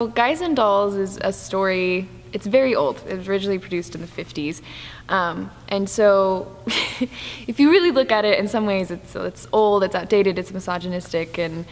Well, Guys and Dolls is a story, it's very old. It was originally produced in the 50s. And so if you really look at it, in some ways it's old, it's outdated, it's misogynistic, and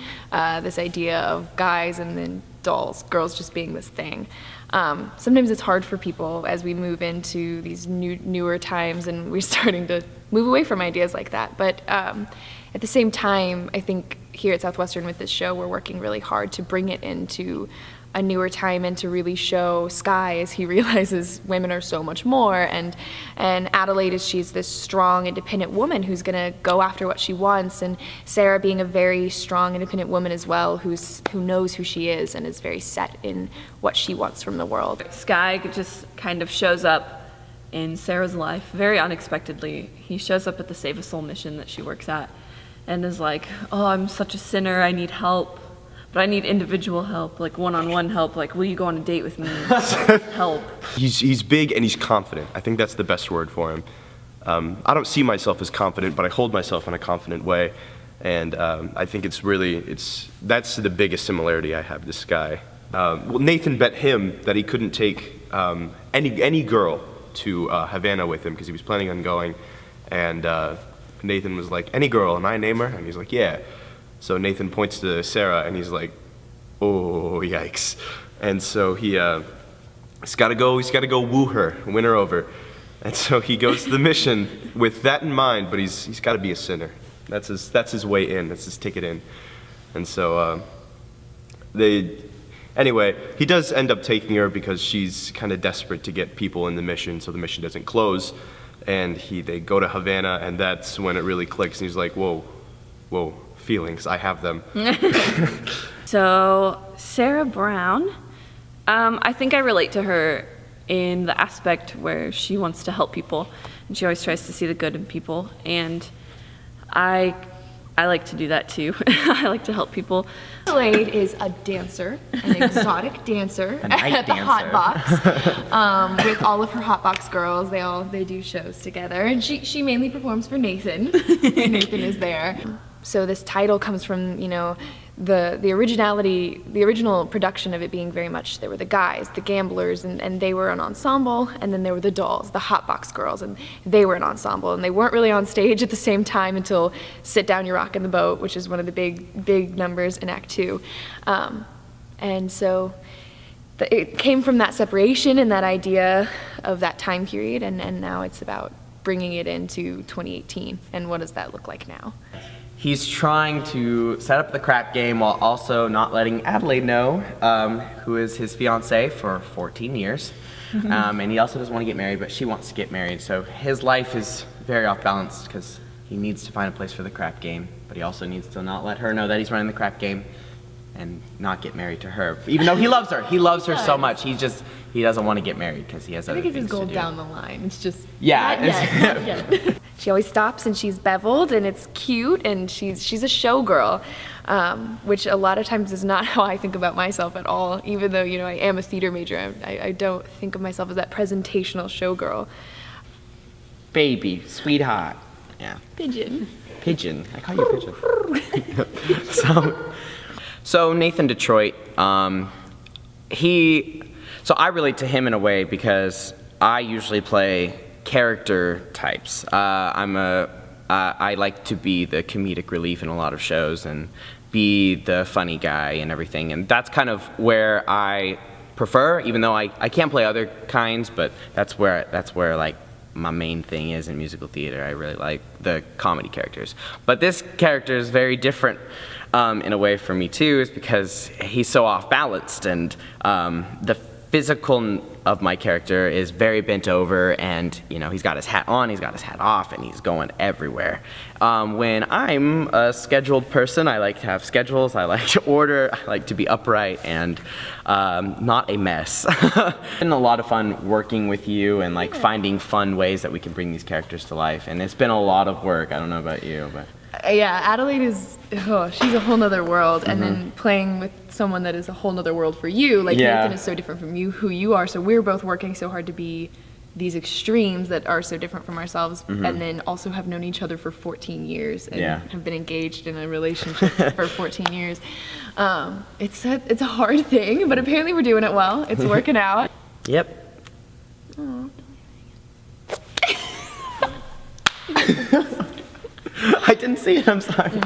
this idea of guys and then dolls, girls just being this thing. Sometimes it's hard for people as we move into these newer times and we're starting to move away from ideas like that. But at the same time, I think here at Southwestern with this show, we're working really hard to bring it into a newer time and to really show Sky as he realizes women are so much more, and Adelaide is she's this strong, independent woman who's gonna go after what she wants, and Sarah being a very strong, independent woman as well, who knows who she is and is very set in what she wants from the world. Sky just kind of shows up in Sarah's life very unexpectedly. He shows up at the Save a Soul mission that she works at and is like, oh, I'm such a sinner, I need help. But I need individual help, like one-on-one help, like, will you go on a date with me? Help. He's big and he's confident. I think that's the best word for him. I don't see myself as confident, but I hold myself in a confident way. And I think that's the biggest similarity I have to Sky. Well, Nathan bet him that he couldn't take any girl to Havana with him because he was planning on going. And Nathan was like, any girl, and I name her? And he's like, yeah. So Nathan points to Sarah and he's like, oh, yikes. And so he's gotta go woo her, win her over. And so he goes to the mission with that in mind, but he's gotta be a sinner. That's his way in, that's his ticket in. And so anyway, he does end up taking her because she's kind of desperate to get people in the mission so the mission doesn't close. And they go to Havana, and that's when it really clicks and he's like, whoa, feelings, I have them. So Sarah Brown, I think I relate to her in the aspect where she wants to help people and she always tries to see the good in people, and I like to do that too. I like to help people. Adelaide is a dancer, an exotic dancer at the Hot Box with all of her Hot Box girls. They do shows together, and she mainly performs for Nathan. Nathan is there. So this title comes from, the originality, the original production of it being very much, there were the guys, the gamblers, and they were an ensemble, and then there were the dolls, the Hot Box girls, and they were an ensemble, and they weren't really on stage at the same time until Sit Down, You're Rockin' the Boat, which is one of the big numbers in Act 2. And so it came from that separation and that idea of that time period, and now it's about bringing it into 2018, and what does that look like now? He's trying to set up the crap game while also not letting Adelaide know, who is his fiancée for 14 years. And he also doesn't want to get married, but she wants to get married. So his life is very off balance because he needs to find a place for the crap game, but he also needs to not let her know that he's running the crap game and not get married to her. Even though he loves her. He loves her so much. He doesn't want to get married because he has other things to do. I think it's his goal down the line. It's just... Yeah. Not yet. She always stops and she's beveled and it's cute and she's a showgirl, which a lot of times is not how I think about myself at all. Even though, I am a theater major, I don't think of myself as that presentational showgirl. Baby, sweetheart. Yeah. Pigeon. I call you pigeon. So Nathan Detroit, so I relate to him in a way because I usually play character types. I like to be the comedic relief in a lot of shows and be the funny guy and everything, and that's kind of where I prefer, even though I can play other kinds, but that's where like my main thing is in musical theater. I really like the comedy characters. But this character is very different in a way for me too, is because he's so off balanced, and the physical of my character is very bent over, and he's got his hat on, he's got his hat off, and he's going everywhere. When I'm a scheduled person, I like to have schedules, I like to order, I like to be upright and not a mess. It's been a lot of fun working with you and finding fun ways that we can bring these characters to life, and it's been a lot of work. I don't know about you, but... Yeah, Adelaide is, she's a whole nother world, and then playing with someone that is a whole nother world for you, Nathan is so different from who you are, so we're both working so hard to be these extremes that are so different from ourselves, and then also have known each other for 14 years and have been engaged in a relationship for 14 years. It's a hard thing, but apparently we're doing it well. It's working out. Yep. I didn't see it, I'm sorry.